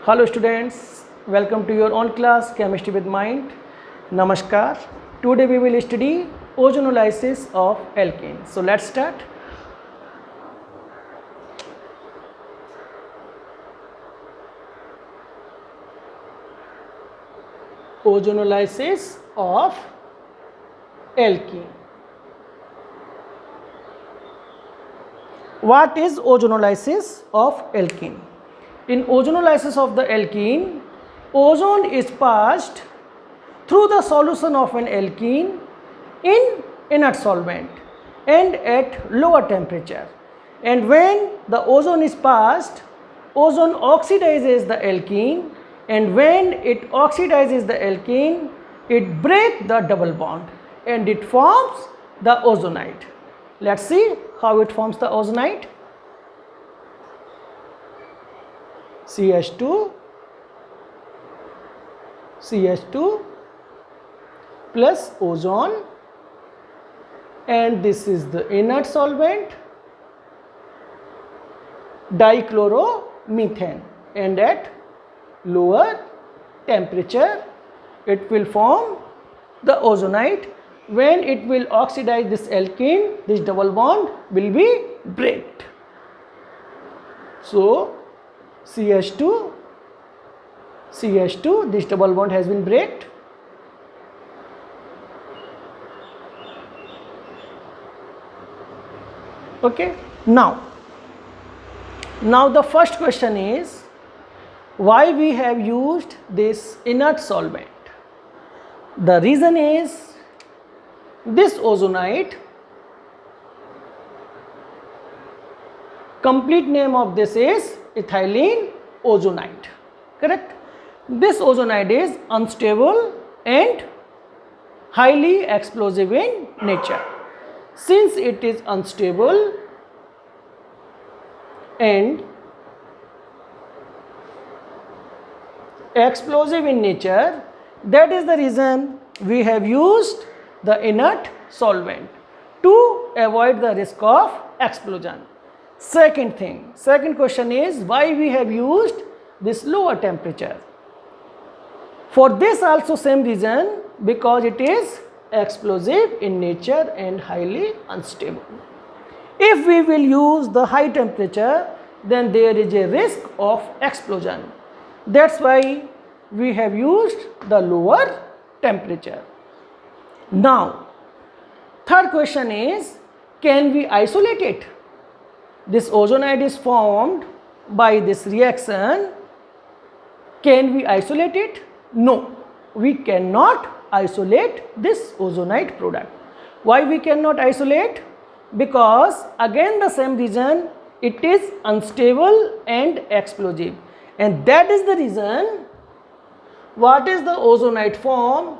Hello students, welcome to your own class Chemistry with Mind. Namaskar. Today we will study ozonolysis of alkene. So let's start. Ozonolysis of alkene. What is ozonolysis of alkene? In ozonolysis of the alkene, ozone is passed through the solution of an alkene in inert solvent and at lower temperature. And when the ozone is passed, ozone oxidizes the alkene, and when it oxidizes the alkene, it breaks the double bond and it forms the ozonide. Let's see how it forms the ozonide. CH2 plus ozone, and this is the inert solvent dichloromethane, and at lower temperature it will form the ozonide. When it will oxidize this alkene, this double bond will be breaked. So CH2, this double bond has been breaked. Okay, now the first question is, why we have used this inert solvent? The reason is, this ozonide, complete name of this is ethylene ozonide, correct? This ozonide is unstable and highly explosive in nature. Since it is unstable and explosive in nature, that is the reason we have used the inert solvent to avoid the risk of explosion. Second question is, why we have used this lower temperature? For this also same reason, because it is explosive in nature and highly unstable. If we will use the high temperature, then there is a risk of explosion. That's why we have used the lower temperature. Now, third question is, can we isolate it? This ozonide is formed by this reaction. Can we isolate it? No, we cannot isolate this ozonide product. Why we cannot isolate? Because again the same reason, it is unstable and explosive, and that is the reason what is the ozonide form?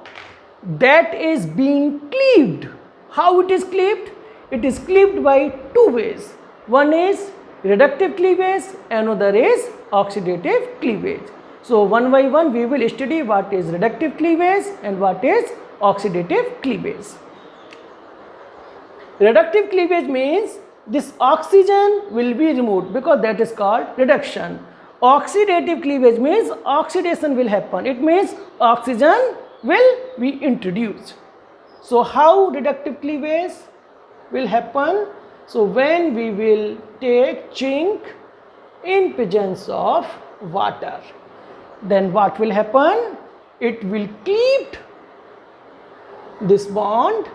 That is being cleaved. How it is cleaved? It is cleaved by two ways. One is reductive cleavage, another is oxidative cleavage. So one by one we will study what is reductive cleavage and what is oxidative cleavage. Reductive cleavage means this oxygen will be removed, because that is called reduction. Oxidative cleavage means oxidation will happen. It means oxygen will be introduced. So how reductive cleavage will happen? So when we will take zinc in presence of water, then what will happen? It will cleave this bond.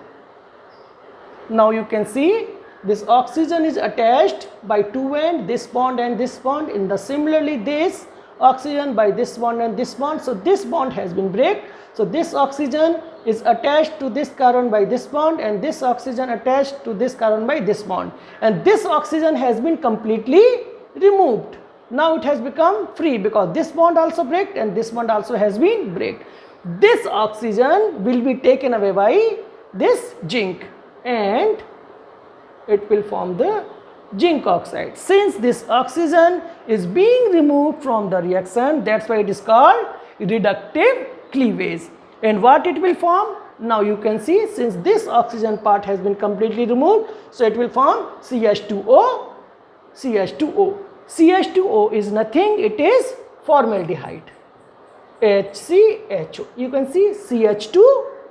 Now you can see this oxygen is attached by two ends, this bond and this bond. In the similarly this oxygen by this bond and this bond. So this bond has been break. So this oxygen is attached to this carbon by this bond, and this oxygen attached to this carbon by this bond, and this oxygen has been completely removed. Now it has become free, because this bond also break and this bond also has been break. This oxygen will be taken away by this zinc, and it will form the zinc oxide. Since this oxygen is being removed from the reaction, that's why it is called reductive cleavage. And what it will form? Now you can see, since this oxygen part has been completely removed, so it will form CH2O. CH2O is nothing, it is formaldehyde. HCHO. You can see CH2,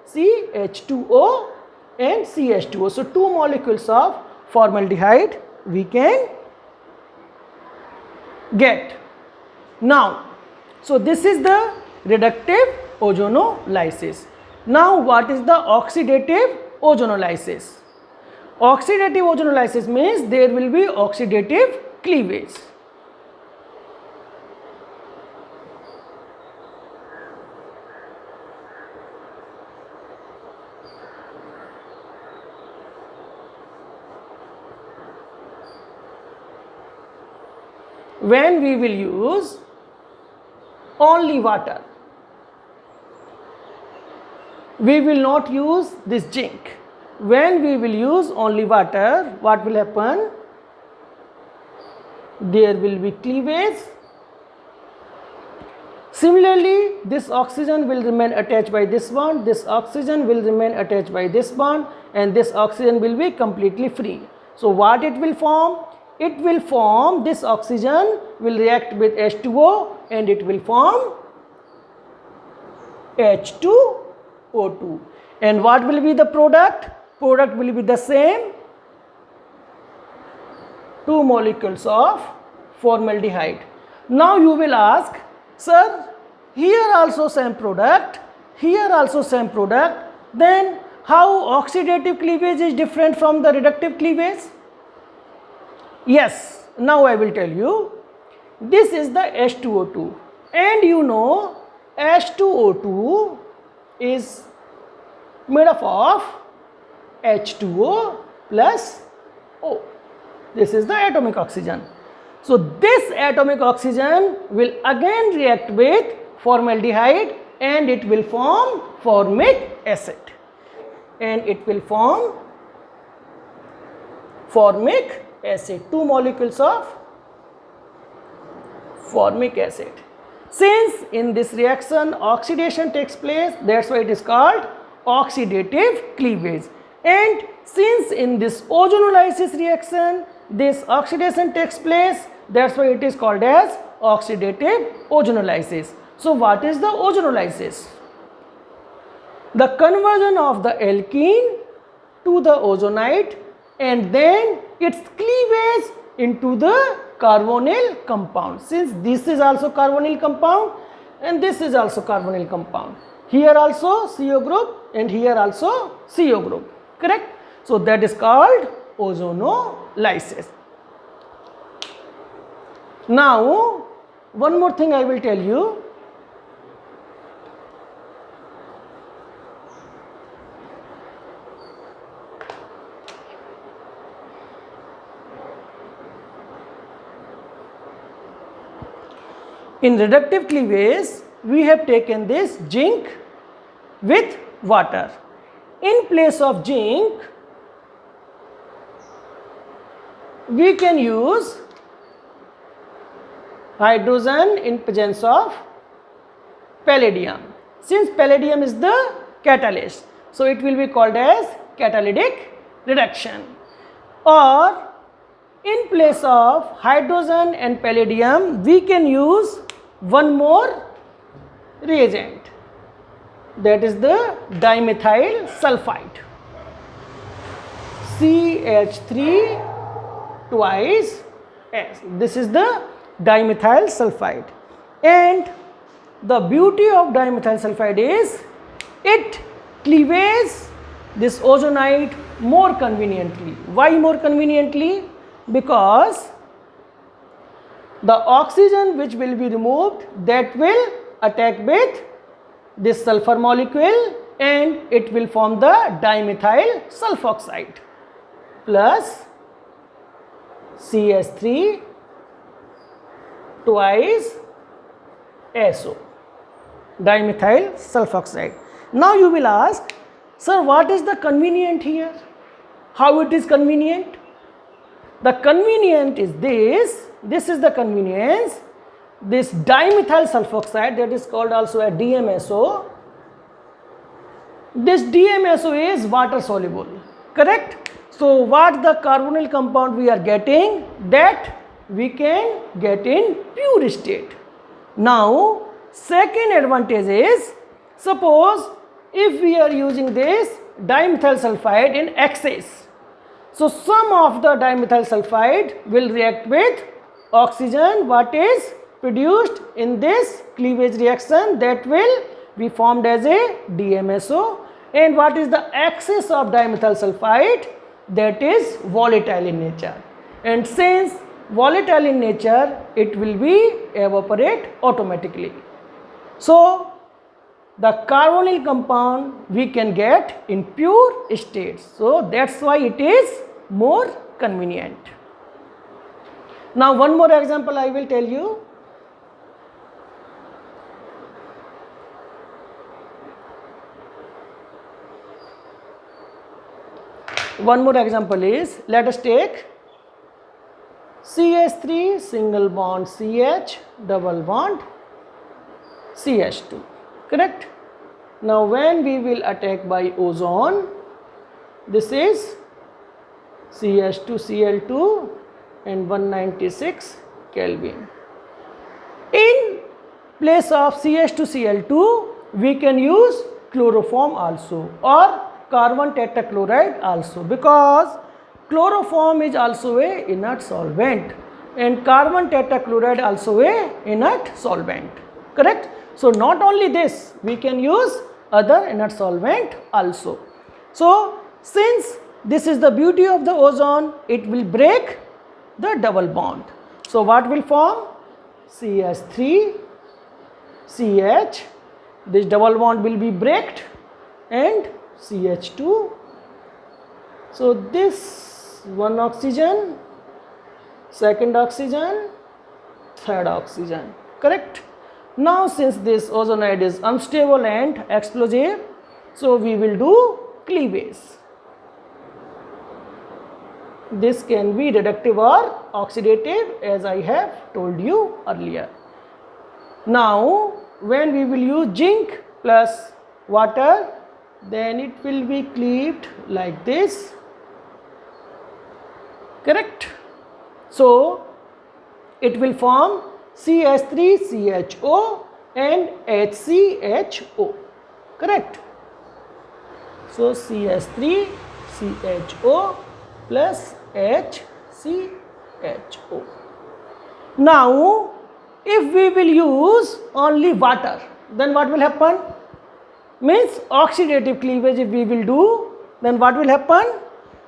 CH2O and CH2O. So 2 molecules of formaldehyde we can get. Now, so this is the reductive ozonolysis. Now what is the oxidative ozonolysis? Oxidative ozonolysis means there will be oxidative cleavage. When we will use only water, we will not use this zinc. When we will use only water, what will happen? There will be cleavage. Similarly, this oxygen will remain attached by this bond, this oxygen will remain attached by this bond, and this oxygen will be completely free. So what it will form? It will form, this oxygen will react with H2O and it will form H2O2. And what will be the product? Product will be the same, 2 molecules of formaldehyde. Now you will ask, sir, here also same product, here also same product, then how oxidative cleavage is different from the reductive cleavage? Yes, now I will tell you. This is the H2O2 and you know H2O2 is made up of H2O plus O. This is the atomic oxygen. So this atomic oxygen will again react with formaldehyde and it will form formic acid. And it will form formic acid, 2 molecules of formic acid. Since in this reaction oxidation takes place, that's why it is called oxidative cleavage. And since in this ozonolysis reaction this oxidation takes place, that's why it is called as oxidative ozonolysis. So what is the ozonolysis? The conversion of the alkene to the ozonide and then its cleavage into the carbonyl compound. Since this is also carbonyl compound and this is also carbonyl compound. Here also CO group and here also CO group. Correct? So that is called ozonolysis. Now one more thing I will tell you. In reductive cleavage, we have taken this zinc with water. In place of zinc, we can use hydrogen in presence of palladium. Since palladium is the catalyst, so it will be called as catalytic reduction. Or in place of hydrogen and palladium, we can use one more reagent, that is the dimethyl sulfide, CH3 twice S. This is the dimethyl sulfide, and the beauty of dimethyl sulfide is it cleaves this ozonide more conveniently. Why more conveniently? Because the oxygen which will be removed, that will attack with this sulfur molecule and it will form the dimethyl sulfoxide plus CH3 twice SO, dimethyl sulfoxide. Now you will ask, sir, what is the convenient here? How it is convenient? The convenient is this is the convenience, this dimethyl sulfoxide, that is called also a DMSO. This DMSO is water soluble, correct? So what the carbonyl compound we are getting, that we can get in pure state. Now, second advantage is, suppose if we are using this dimethyl sulfide in excess, so some of the dimethyl sulfide will react with oxygen what is produced in this cleavage reaction, that will be formed as a DMSO, and what is the excess of dimethyl sulfide, that is volatile in nature, and since volatile in nature it will be evaporate automatically. So the carbonyl compound we can get in pure state, so that's why it is more convenient. Now one more example I will tell you. One more example is, let us take CH3 single bond CH double bond CH2, correct? Now when we will attack by ozone, this is CH2Cl2 and 196 Kelvin. In place of CH2Cl2 we can use chloroform also, or carbon tetrachloride also, because chloroform is also a inert solvent and carbon tetrachloride also a inert solvent, correct? So not only this, we can use other inert solvent also. So since this is the beauty of the ozone, it will break the double bond. So what will form? CH3 CH, this double bond will be breaked, and CH2. So this one oxygen, second oxygen, third oxygen, correct? Now since this ozonide is unstable and explosive, so we will do cleavage. This can be reductive or oxidative, as I have told you earlier. Now when we will use zinc plus water, then it will be cleaved like this, correct? So it will form CH3CHO and HCHO, correct? So CH3CHO plus HCHO. Now if we will use only water, then what will happen? Means oxidative cleavage if we will do, then what will happen?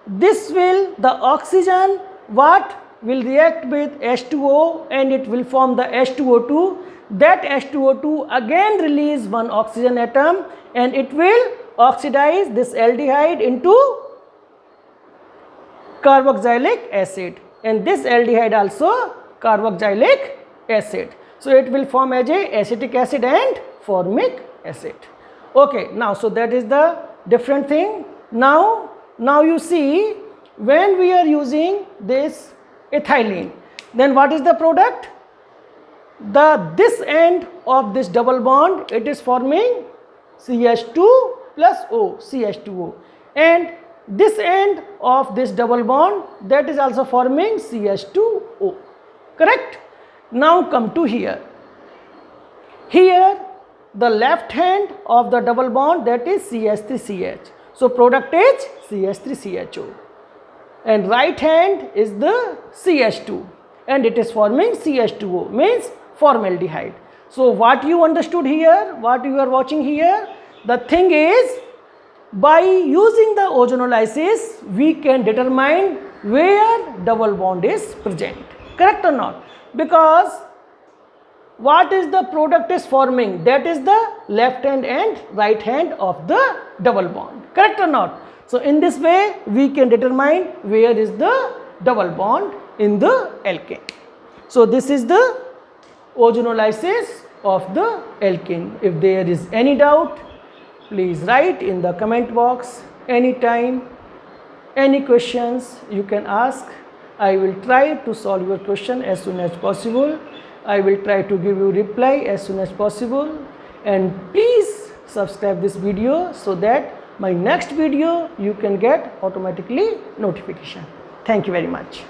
This will, the oxygen what will react with H2O and it will form the H2O2. That H2O2 again release one oxygen atom and it will oxidize this aldehyde into carboxylic acid, and this aldehyde also carboxylic acid. So it will form as a acetic acid and formic acid. Okay, now so that is the different thing. Now you see, when we are using this ethylene, then what is the product? This end of this double bond, it is forming CH2 plus O, CH2O, and this end of this double bond, that is also forming CH2O, correct? Now come to here. Here the left hand of the double bond, that is CH3CH. So product is CH3CHO, and right hand is the CH2 and it is forming CH2O, means formaldehyde. So what you understood here, what you are watching here, the thing is, by using the ozonolysis we can determine where double bond is present, correct or not? Because what is the product is forming, that is the left hand and right hand of the double bond, correct or not? So in this way we can determine where is the double bond in the alkane. So this is the ozonolysis of the alkane. If there is any doubt, please write in the comment box anytime. Any questions you can ask. I will try to solve your question as soon as possible. I will try to give you reply as soon as possible, and please subscribe this video so that my next video you can get automatically notification. Thank you very much.